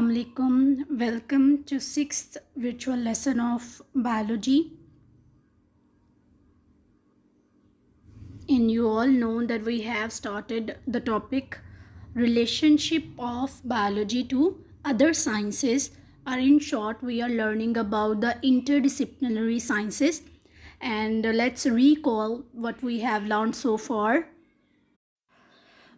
Assalamu alaikum. Welcome to 6th virtual lesson of biology. And you all know that we have started the topic relationship of biology to other sciences, or in short we are learning about the interdisciplinary sciences. And let's recall what we have learned so far.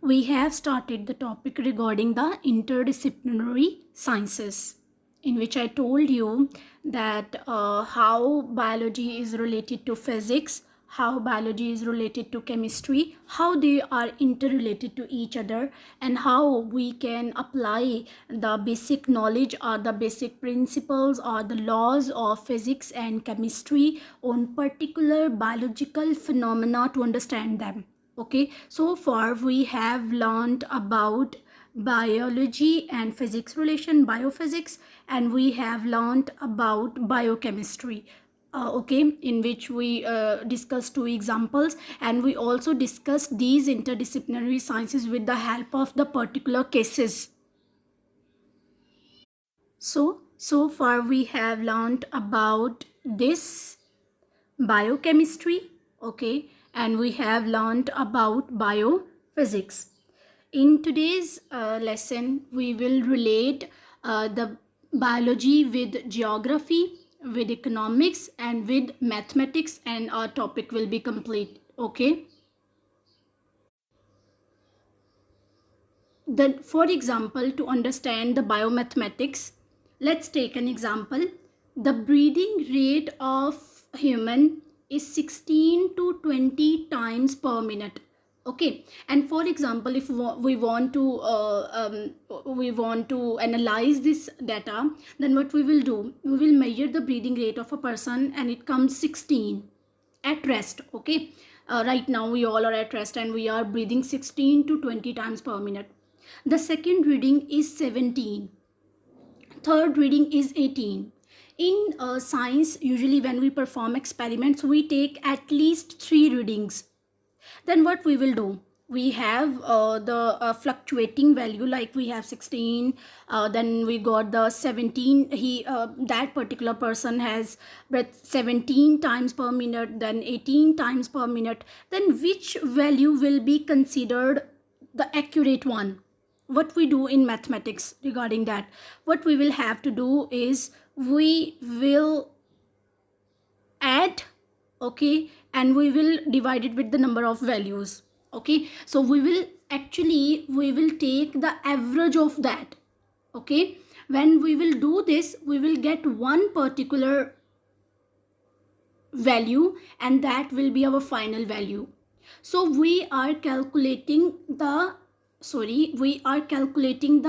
We have started the topic regarding the interdisciplinary sciences, in which I told you that how biology is related to physics, how biology is related to chemistry, how they are interrelated to each other, and how we can apply the basic knowledge or the basic principles or the laws of physics and chemistry on particular biological phenomena to understand them. Okay, so far we have learned about biology and physics relation, biophysics, and we have learned about biochemistry. Okay, in which we discussed two examples, and we also discussed these interdisciplinary sciences with the help of the particular cases. So far we have learned about this biochemistry, okay, and we have learned about biophysics. In today's lesson we will relate the biology with geography, with economics, and with mathematics, and our topic will be complete. Okay, then for example, to understand the biomathematics, let's take an example. The breathing rate of human is 16 to 20 times per minute. Okay, and for example, if we want to analyze this data, then what we will do, we will measure the breathing rate of a person and it comes 16 at rest. Okay, right now we all are at rest and we are breathing 16 to 20 times per minute. The second reading is 17, third reading is 18. In science, usually when we perform experiments, we take at least 3 readings. Then what we will do, we have the fluctuating value, like we have 16, then we got the 17. That particular person has breath 17 times per minute, then 18 times per minute. Then which value will be considered the accurate one? What we do in mathematics regarding that, what we will have to do is we will add, okay, and we will divide it with the number of values. Okay, so we will take the average of that. Okay, when we will do this, we will get one particular value and that will be our final value. So we are calculating the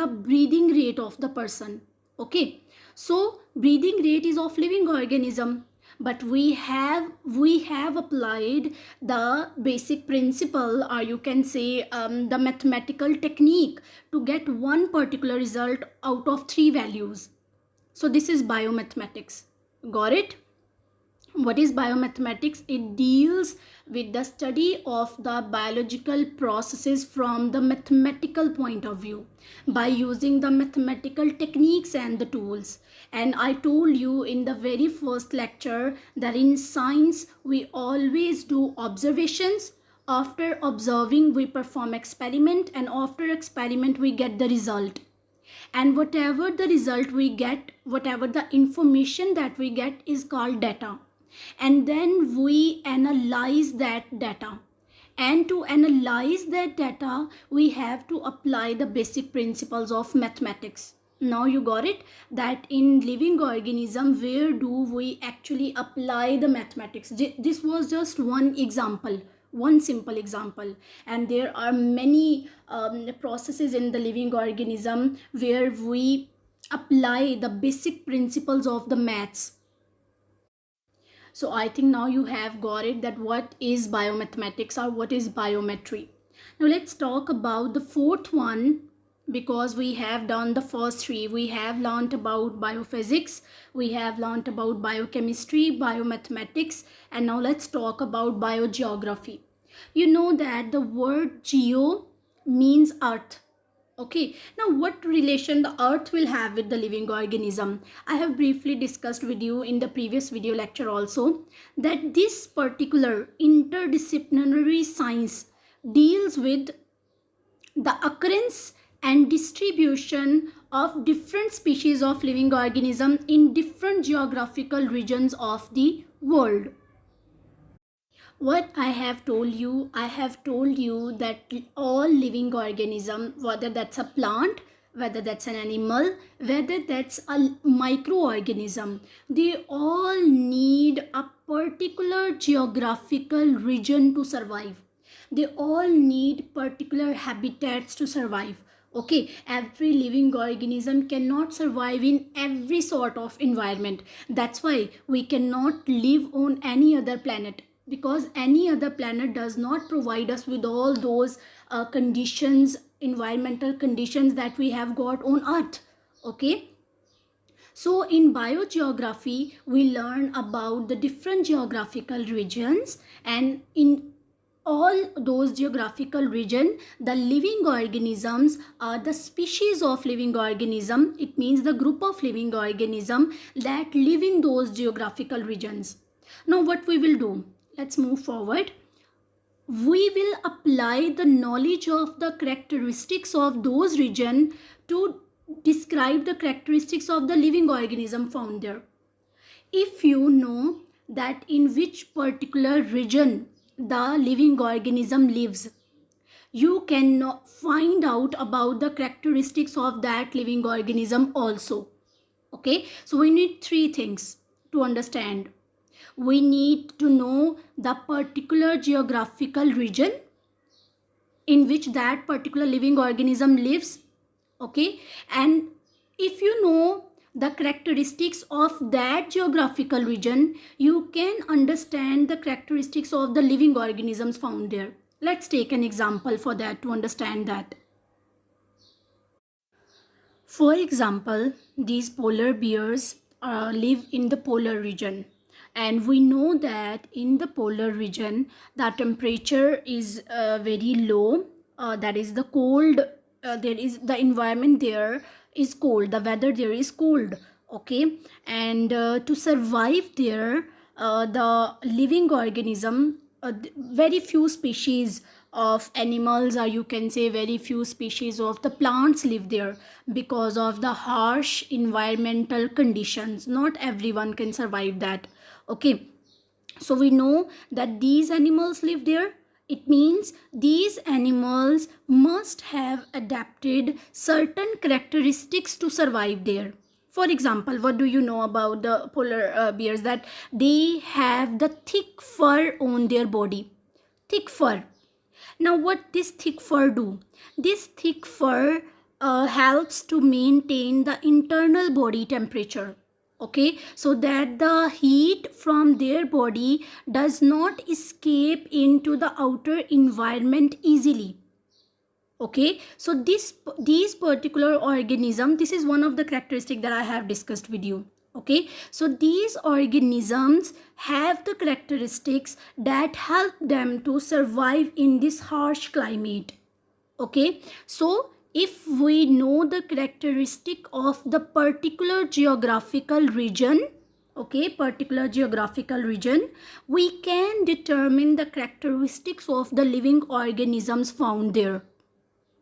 breathing rate of the person. Okay, so breathing rate is of living organism, but we have applied the basic principle, or you can say the mathematical technique, to get one particular result out of 3 values. So this is biomathematics. Got it? What is biomathematics? It deals with the study of the biological processes from the mathematical point of view by using the mathematical techniques and the tools. And I told you in the very first lecture that in science we always do observations. After observing we perform experiment, and after experiment we get the result. And whatever the result we get, whatever the information that we get, is called data. And then we analyze that data, and to analyze that data we have to apply the basic principles of mathematics. Now you got it, that in living organism where do we actually apply the mathematics. This was just one example, one simple example, and there are many processes in the living organism where we apply the basic principles of the maths. So I think now you have got it, that what is biomathematics or what is biometry. Now let's talk about the fourth one, because we have done the first 3. We have learned about biophysics, we have learned about biochemistry, biomathematics, and now let's talk about biogeography. You know that the word geo means earth, Okay, now what relation the earth will have with the living organism? I have briefly discussed with you in the previous video lecture also that this particular interdisciplinary science deals with the occurrence and distribution of different species of living organism in different geographical regions of the world. What I have told you that all living organism, whether that's a plant, whether that's an animal, whether that's a microorganism, they all need a particular geographical region to survive. They all need particular habitats to survive. Okay, every living organism cannot survive in every sort of environment. That's why we cannot live on any other planet, because any other planet does not provide us with all those conditions, environmental conditions that we have got on earth. Okay, so in biogeography we learn about the different geographical regions, and in all those geographical region the living organisms are the species of living organism. It means the group of living organism that live in those geographical regions. Now what we will do, let's move forward. We will apply the knowledge of the characteristics of those region to describe the characteristics of the living organism found there. If you know that in which particular region the living organism lives, you can find out about the characteristics of that living organism also. Okay, so we need three things to understand. We need to know the particular geographical region in which that particular living organism lives. Okay, and if you know the characteristics of that geographical region, you can understand the characteristics of the living organisms found there. Let's take an example for that to understand that. For example, these polar bears live in the polar region, and we know that in the polar region the temperature is very low. That is the cold. There is the environment there is cold. The weather there is cold. Okay, and to survive there, the living organism, very few species of animals, or you can say very few species of the plants live there because of the harsh environmental conditions. Not everyone can survive that. Okay, so we know that these animals live there. It means these animals must have adapted certain characteristics to survive there. For example, what do you know about the polar bears? That they have the thick fur on their body. Thick fur. Now what this thick fur do? This thick fur helps to maintain the internal body temperature. Okay, so that the heat from their body does not escape into the outer environment easily. Okay, so these particular organism, this is one of the characteristic that I have discussed with you. Okay, so these organisms have the characteristics that help them to survive in this harsh climate. Okay, so if we know the characteristic of the particular geographical region, okay, particular geographical region, we can determine the characteristics of the living organisms found there.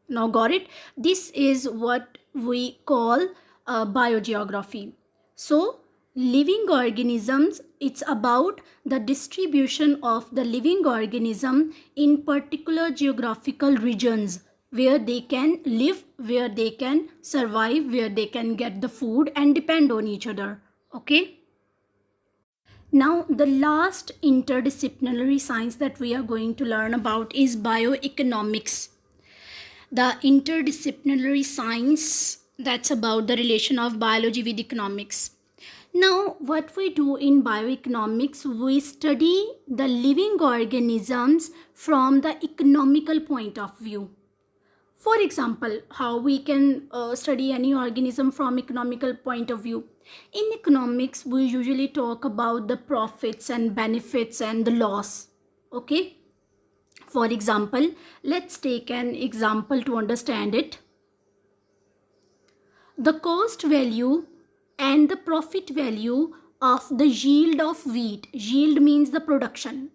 Now got it? This is what we call biogeography. So living organisms, it's about the distribution of the living organism in particular geographical regions where they can live, where they can survive, where they can get the food and depend on each other. Okay. Now the last interdisciplinary science that we are going to learn about is bioeconomics. The interdisciplinary science that's about the relation of biology with economics. Now what we do in bioeconomics, we study the living organisms from the economical point of view. For example, how we can study any organism from economical point of view. In economics, we usually talk about the profits and benefits and the loss. Okay. For example, let's take an example to understand it. the cost value and the profit value of the yield of wheat. Yield means the production.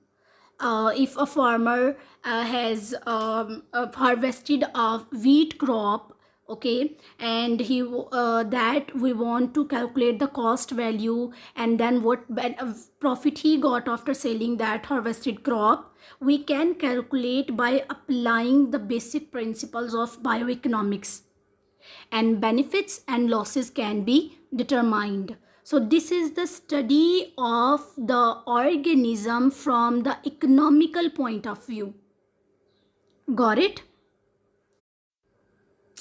If a farmer has harvested a wheat crop, okay, and that we want to calculate the cost value, and then what profit he got after selling that harvested crop, we can calculate by applying the basic principles of bioeconomics, and benefits and losses can be determined. So this is the study of the organism from the economical point of view. Got it?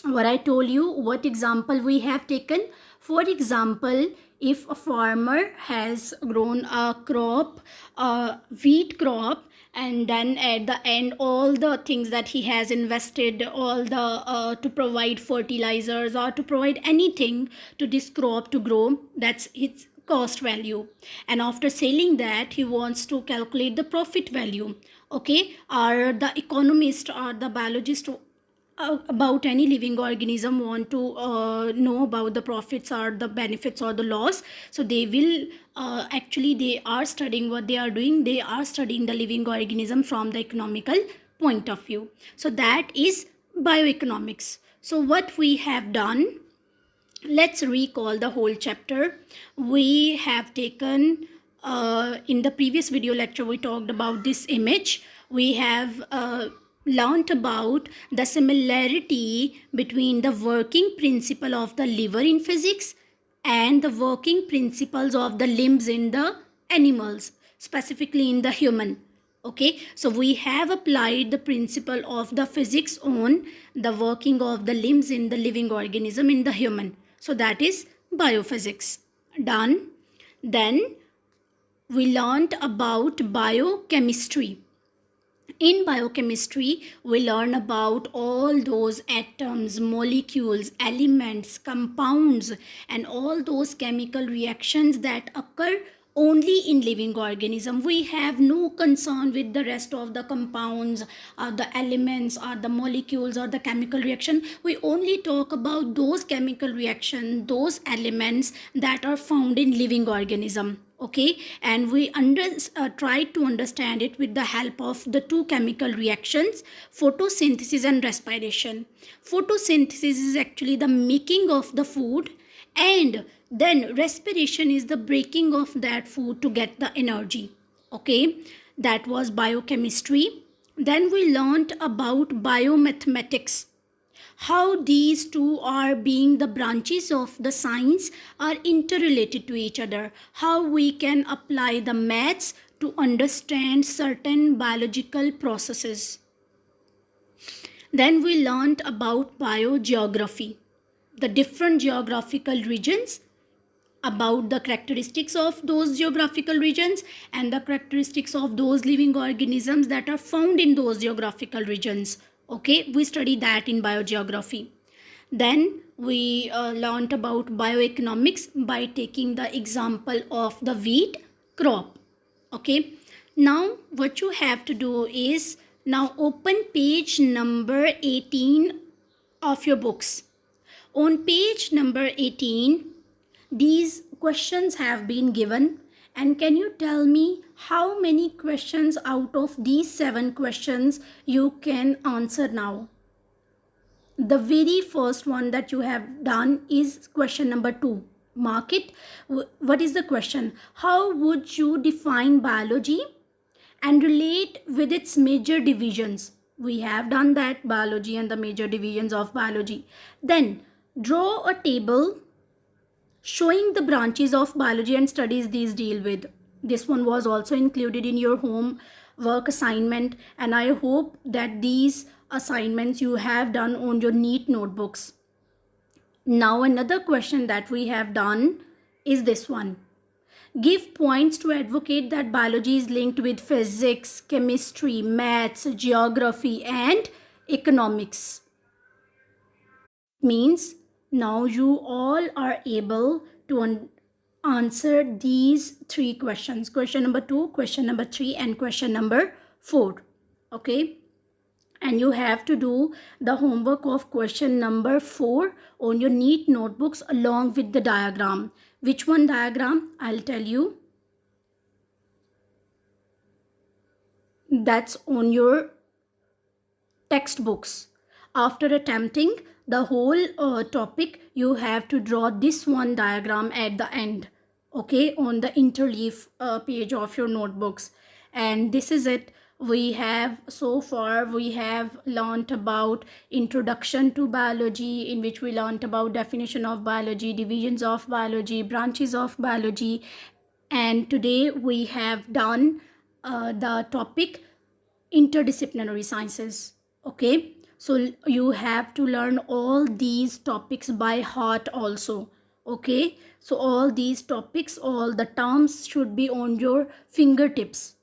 What I told you, what example we have taken. For example, if a farmer has grown a crop, a wheat crop, and then at the end all the things that he has invested, all the to provide fertilizers or to provide anything to this crop to grow, that's its cost value. And after selling that, he wants to calculate the profit value. Okay, or the economist or the biologist about any living organism want to know about the profits or the benefits or the loss, so they will actually they are studying what they are doing, they are studying the living organism from the economical point of view. So that is bioeconomics. So what we have done, let's recall the whole chapter. We have taken in the previous video lecture we talked about this image. We have learnt about the similarity between the working principle of the liver in physics and the working principles of the limbs in the animals, specifically in the human. Okay, so we have applied the principle of the physics on the working of the limbs in the living organism in the human. So that is biophysics. Done. Then we learnt about biochemistry. In biochemistry, we learn about all those atoms, molecules, elements, compounds, and all those chemical reactions that occur only in living organism. We have no concern with the rest of the compounds or the elements or the molecules or the chemical reaction. We only talk about those chemical reaction, those elements that are found in living organism. Okay, and we try to understand it with the help of the two chemical reactions, photosynthesis and respiration. Photosynthesis is actually the making of the food, and then respiration is the breaking of that food to get the energy. Okay, that was biochemistry. Then we learnt about biomathematics, how these two are being the branches of the science are interrelated to each other, how we can apply the maths to understand certain biological processes. Then we learnt about biogeography, the different geographical regions, about the characteristics of those geographical regions and the characteristics of those living organisms that are found in those geographical regions. Okay, we study that in biogeography. Then we learnt about bioeconomics by taking the example of the wheat crop. Okay, now what you have to do is now open page number 18 of your books. On page number 18, these questions have been given, and can you tell me how many questions out of these 7 questions you can answer now? The very first one that you have done is question number 2. Mark it. What is the question? How would you define biology and relate with its major divisions? We have done that, biology and the major divisions of biology. Then draw a table showing the branches of biology and studies these deal with. This one was also included in your homework assignment, and I hope that these assignments you have done on your neat notebooks. Now another question that we have done is this one. Give points to advocate that biology is linked with physics, chemistry, maths, geography, and economics. Means now you all are able to answer these 3 questions. Question number 2, question number 3, and question number 4. Okay. and you have to do the homework of question number 4 on your neat notebooks along with the diagram. Which one diagram? I'll tell you. That's on your textbooks. After attempting the whole topic, you have to draw this one diagram at the end, okay, on the interleaf page of your notebooks. And this is it. We have so far we have learnt about introduction to biology, in which we learnt about definition of biology, divisions of biology, branches of biology, and today we have done the topic interdisciplinary sciences. Okay, so you have to learn all these topics by heart also. Okay, so all these topics, all the terms should be on your fingertips.